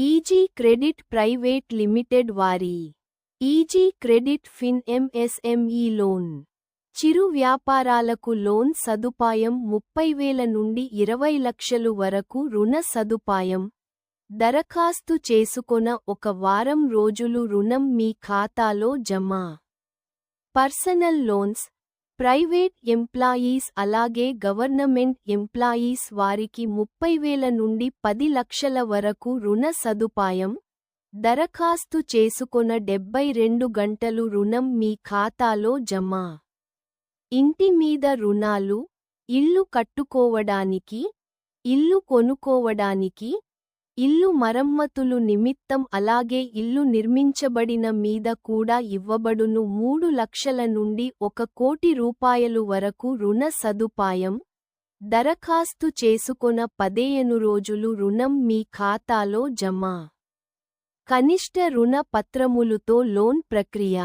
Easy credit private limited వారి easy credit ఫిన్ MSME loan చిరు వ్యాపారాలకు loan సదుపాయం 30,000 నుండి 20 లక్షలు వరకు రుణ సదుపాయం. దరఖాస్తు చేసుకొన 1 వారం రోజులు రుణం మీ ఖాతాలో జమ. పర్సనల్ లోన్స్, ప్రైవేట్ ఎంప్లాయీస్ అలాగే గవర్నమెంట్ ఎంప్లాయీస్ వారికి 30,000 నుండి 10 లక్షల వరకు రుణ సదుపాయం. దరఖాస్తు చేసుకొన 72 గంటలు రుణం మీ ఖాతాలో జమ. ఇంటి మీద రుణాలు, ఇల్లు కట్టుకోవడానికి, ఇల్లు కొనుక్కోవడానికి, ఇల్లు మరమ్మతులు నిమిత్తం అలాగే ఇల్లు నిర్మించబడిన మీద కూడా ఇవ్వబడును. 3 లక్షల నుండి 1 కోటి రూపాయలు వరకు రుణ సదుపాయం. దరఖాస్తు చేసుకొన 15 రోజులు రుణం మీ ఖాతాలో జమ. కనిష్ట రుణ పత్రములుతో లోన్ ప్రక్రియ.